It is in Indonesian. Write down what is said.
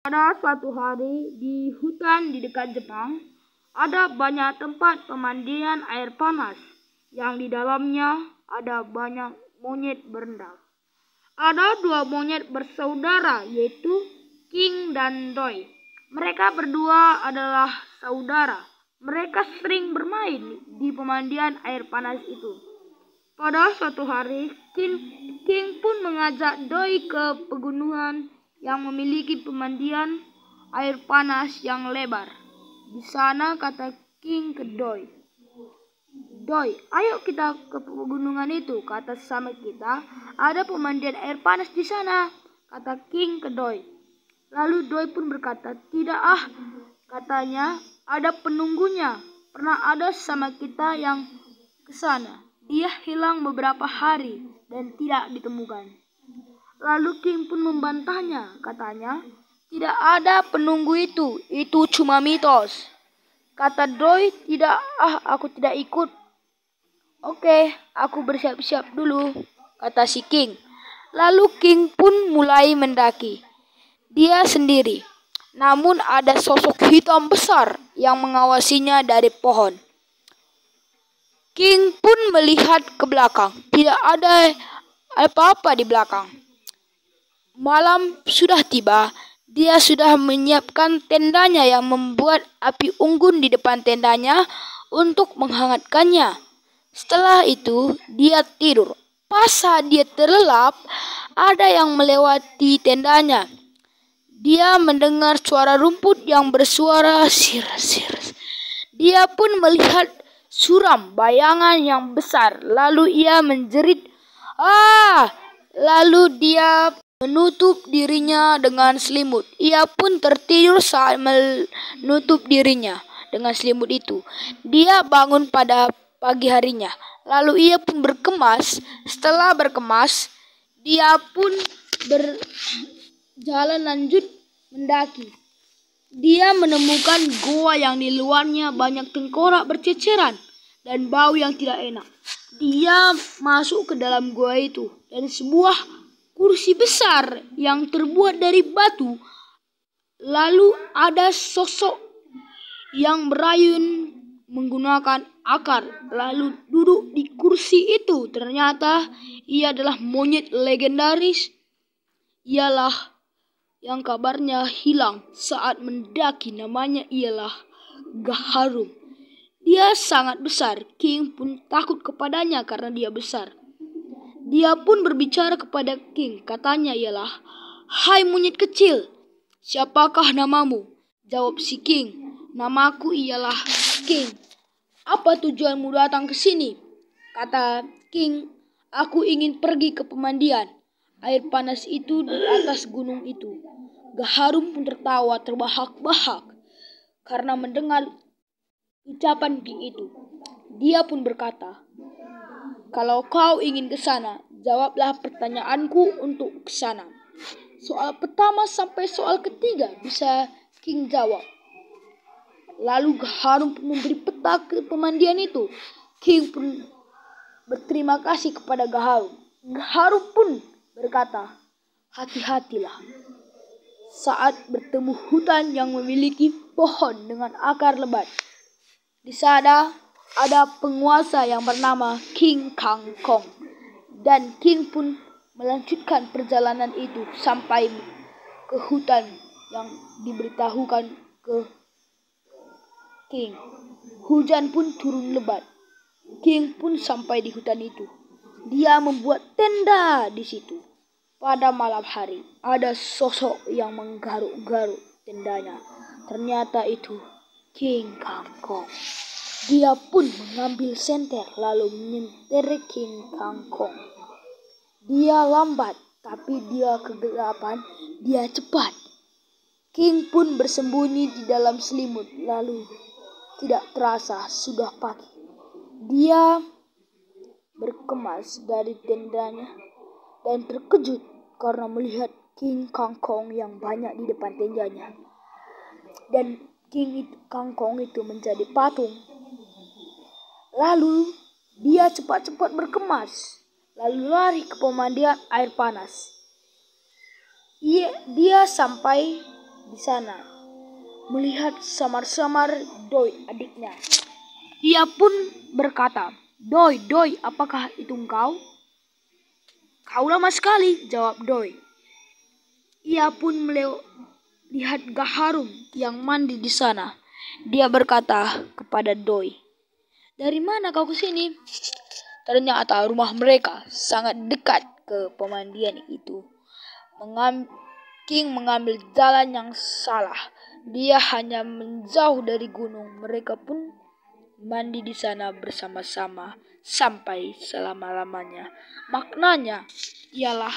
Pada suatu hari di hutan di dekat Jepang, ada banyak tempat pemandian air panas yang di dalamnya ada banyak monyet berenang. Ada dua monyet bersaudara yaitu King dan Doi. Mereka berdua adalah saudara. Mereka sering bermain di pemandian air panas itu. Pada suatu hari, King pun mengajak Doi ke pegunungan yang memiliki pemandian air panas yang lebar. Di sana kata King ke Doi, "Doi, ayo kita ke pegunungan itu," kata sama kita. "Ada pemandian air panas di sana," kata King ke Doi. Lalu Doi pun berkata, "Tidak ah," katanya, "ada penunggunya. Pernah ada sama kita yang ke sana. Dia hilang beberapa hari dan tidak ditemukan." Lalu King pun membantahnya, katanya, "Tidak ada penunggu itu cuma mitos." Kata Doi, "Tidak ah, aku tidak ikut." "Oke, aku bersiap-siap dulu," kata si King. Lalu King pun mulai mendaki. Dia sendiri. Namun ada sosok hitam besar yang mengawasinya dari pohon. King pun melihat ke belakang. Tidak ada apa-apa di belakang. Malam sudah tiba. Dia sudah menyiapkan tendanya yang membuat api unggun di depan tendanya untuk menghangatkannya. Setelah itu, dia tidur. Pas saat dia terlelap, ada yang melewati tendanya. Dia mendengar suara rumput yang bersuara sir-sir. Dia pun melihat suram bayangan yang besar. Lalu ia menjerit, "Ah!" Lalu dia menutup dirinya dengan selimut. Ia pun tertidur saat menutup dirinya dengan selimut itu. Dia bangun pada pagi harinya. Lalu ia pun berkemas. Setelah berkemas, dia pun berjalan lanjut mendaki. Dia menemukan goa yang di luarnya banyak tengkorak berceceran dan bau yang tidak enak. Dia masuk ke dalam goa itu dan sebuah kursi besar yang terbuat dari batu. Lalu ada sosok yang berayun menggunakan akar lalu duduk di kursi itu. Ternyata ia adalah monyet legendaris. Ialah yang kabarnya hilang saat mendaki. Namanya ialah Gaharum. Dia sangat besar. King pun takut kepadanya karena dia besar. Dia pun berbicara kepada King. Katanya ialah, "Hai monyet kecil, siapakah namamu?" Jawab si King, "Namaku ialah King." "Apa tujuanmu datang ke sini?" Kata King, "Aku ingin pergi ke pemandian air panas itu di atas gunung itu." Gaharum pun tertawa terbahak-bahak karena mendengar ucapan King itu. Dia pun berkata, "Kalau kau ingin ke sana, jawablah pertanyaanku untuk ke sana. Soal pertama sampai soal ketiga bisa King jawab." Lalu Gaharum pun memberi peta ke pemandian itu. King pun berterima kasih kepada Gaharum. Gaharum pun berkata, "Hati-hatilah saat bertemu hutan yang memiliki pohon dengan akar lebat. Di sana ada penguasa yang bernama King Kangkong." Dan King pun melanjutkan perjalanan itu sampai ke hutan yang diberitahukan ke King. Hujan pun turun lebat. King pun sampai di hutan itu. Dia membuat tenda di situ. Pada malam hari, ada sosok yang menggaruk-garuk tendanya. Ternyata itu King Kangkong. Dia pun mengambil senter lalu menyenter King Kangkong. Dia lambat, tapi dia kegelapan, dia cepat. King pun bersembunyi di dalam selimut, lalu tidak terasa sudah pagi. Dia berkemas dari tendanya dan terkejut karena melihat King Kangkong yang banyak di depan tendanya. Dan King Kangkong itu menjadi patung. Lalu dia cepat-cepat berkemas, lalu lari ke pemandian air panas. Dia sampai di sana, melihat samar-samar Doi adiknya. Ia pun berkata, "Doi, Doi, apakah itu engkau?" "Kau lama sekali," jawab Doi. Ia pun melihat Gaharum yang mandi di sana. Dia berkata kepada Doi, "Dari mana kau ke sini?" Ternyata rumah mereka sangat dekat ke pemandian itu. King mengambil jalan yang salah. Dia hanya menjauh dari gunung. Mereka pun mandi di sana bersama-sama sampai selama-lamanya. Maknanya ialah